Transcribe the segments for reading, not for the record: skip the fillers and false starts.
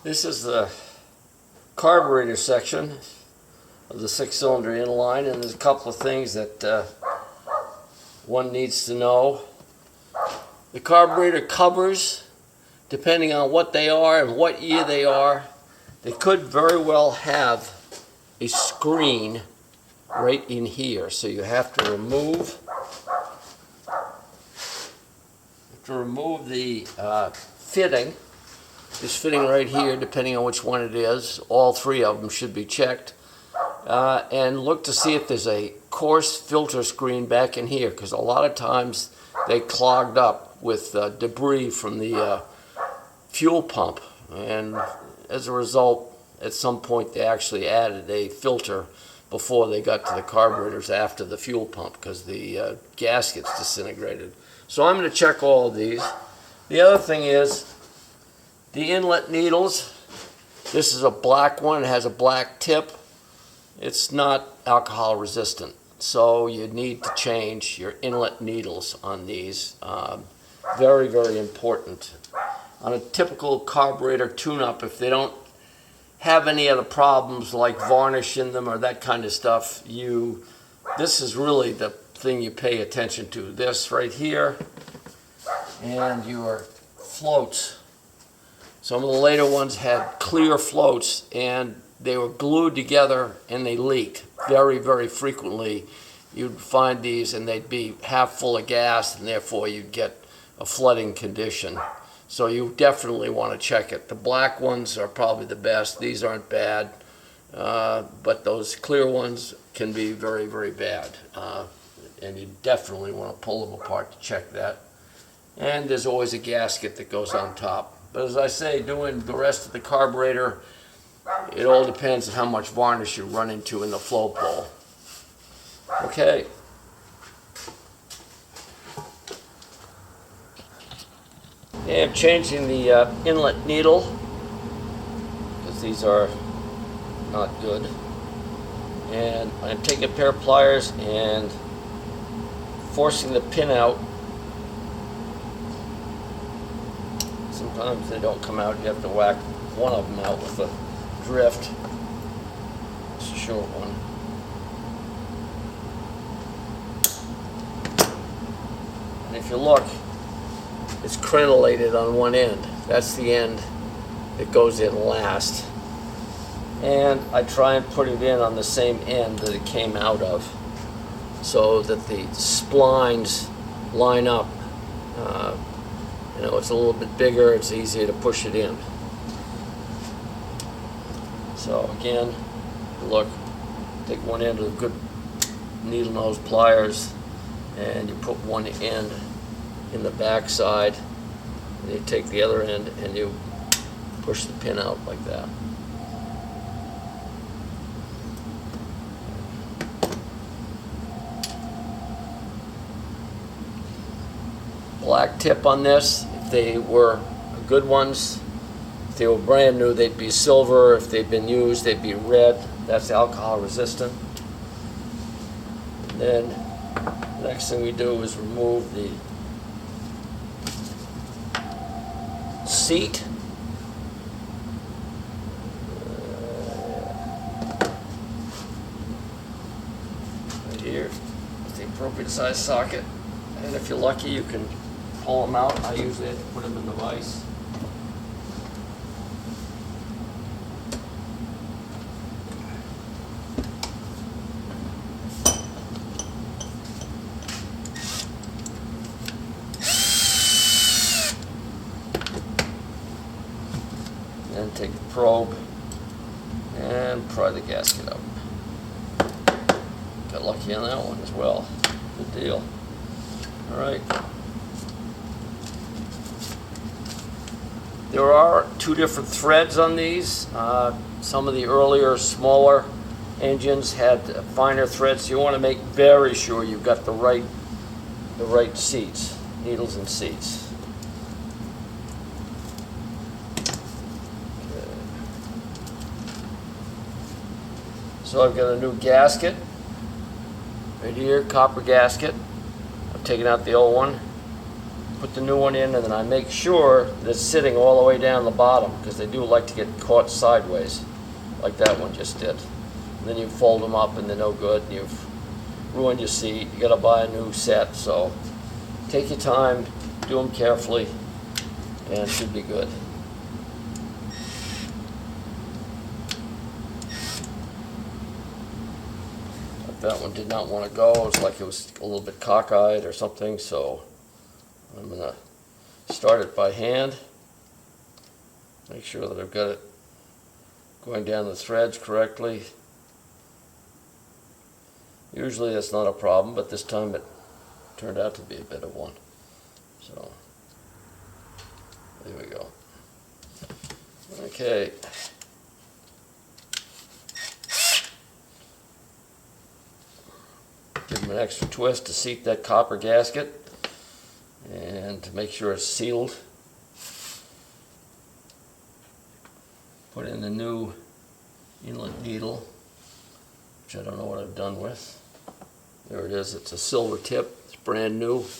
This is the carburetor section of the 6-cylinder inline, and there's a couple of things that one needs to know. The carburetor covers, depending on what they are and what year they are, they could very well have a screen right in here. So you have to remove the fitting. This fitting right here, depending on which one it is, all three of them should be checked. And look to see if there's a coarse filter screen back in here, because a lot of times they clogged up with debris from the fuel pump, and as a result, at some point they actually added a filter before they got to the carburetors after the fuel pump, because the gaskets disintegrated. So I'm going to check all of these. The other thing is the inlet needles. This is a black one. It has a black tip. It's not alcohol resistant, so you need to change your inlet needles on these. Very, very important. On a typical carburetor tune-up, if they don't have any other problems like varnish in them or that kind of stuff, this is really the thing you pay attention to. This right here, and your floats. Some of the later ones had clear floats, and they were glued together and they leaked very, very frequently. You'd find these and they'd be half full of gas, and therefore you'd get a flooding condition. So you definitely want to check it. The black ones are probably the best. These aren't bad, but those clear ones can be very, very bad. And you definitely want to pull them apart to check that. And there's always a gasket that goes on top. But as I say, doing the rest of the carburetor, it all depends on how much varnish you run into in the flow pole. Okay. Okay, I'm changing the inlet needle, because these are not good. And I'm taking a pair of pliers and forcing the pin out. Sometimes they don't come out. You have to whack one of them out with a drift. It's a short one. And if you look, it's crenellated on one end. That's the end that goes in last. And I try and put it in on the same end that it came out of, so that the splines line up. It's a little bit bigger, it's easier to push it in. So again, look, take one end of the good needle nose pliers, and you put one end in the back side, and you take the other end and you push the pin out like that. Black tip on this. If they were good ones, if they were brand new, they'd be silver. If they'd been used, they'd be red. That's alcohol resistant. And then the next thing we do is remove the seat. Right here, with the appropriate size socket. And if you're lucky, you can pull them out. I usually have to put them in the vise. Then take the probe and pry the gasket out. Got lucky on that one as well. Good deal. All right. There are two different threads on these. Some of the earlier, smaller engines had finer threads. You want to make very sure you've got the right seats, needles and seats. Okay. So I've got a new gasket right here, copper gasket. I've taken out the old one. put the new one in, and then I make sure that it's sitting all the way down the bottom, because they do like to get caught sideways, like that one just did. And then you fold them up and they're no good, and you've ruined your seat. You got to buy a new set. So take your time, do them carefully, and it should be good. That one did not want to go. It was like it was a little bit cockeyed or something, so I'm going to start it by hand. Make sure that I've got it going down the threads correctly. Usually that's not a problem, but this time it turned out to be a bit of one. So there we go. Okay. Give them an extra twist to seat that copper gasket and to make sure it's sealed. Put in the new inlet needle, which I don't know what I've done with. There it is. It's a silver tip. It's brand new. Goes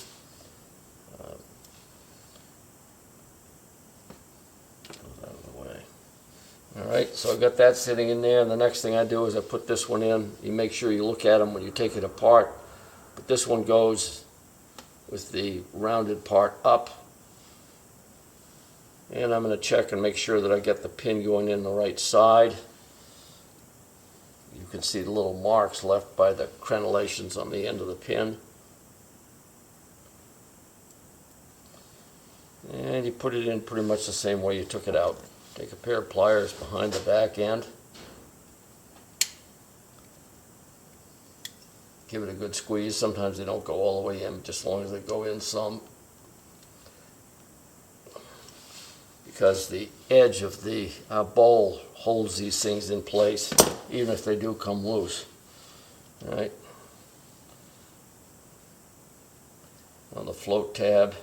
out of the way. All right, so I've got that sitting in there, and the next thing I do is I put this one in. You make sure you look at them when you take it apart. But this one goes with the rounded part up. And I'm going to check and make sure that I get the pin going in the right side. You can see the little marks left by the crenellations on the end of the pin. And you put it in pretty much the same way you took it out. Take a pair of pliers behind the back end. Give it a good squeeze. Sometimes they don't go all the way in, just as long as they go in some. Because the edge of the bowl holds these things in place, even if they do come loose. All right. On the float tab.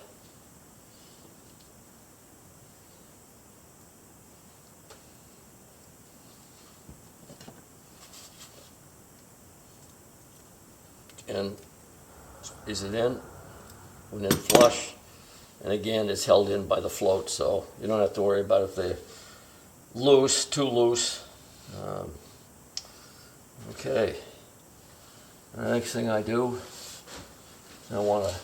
And is it in? Went in flush, and again it's held in by the float, so you don't have to worry about if they're loose, too loose. Okay. The next thing I do, I want to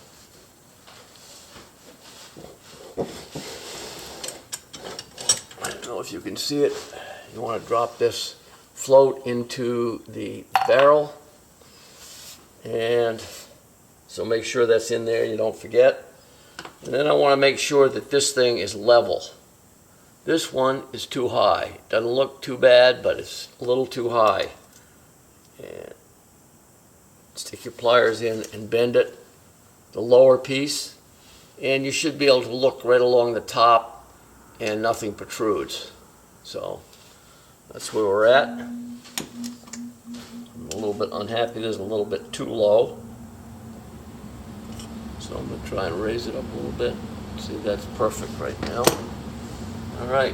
I don't know if you can see it. You want to drop this float into the barrel. And so make sure that's in there, you don't forget. And then I want to make sure that this thing is level. This one is too high. Doesn't look too bad, but it's a little too high. And stick your pliers in and bend it, the lower piece, and you should be able to look right along the top and nothing protrudes. So that's where we're at. A little bit unhappy, there's a little bit too low. So I'm going to try and raise it up a little bit. See, that's perfect right now. All right.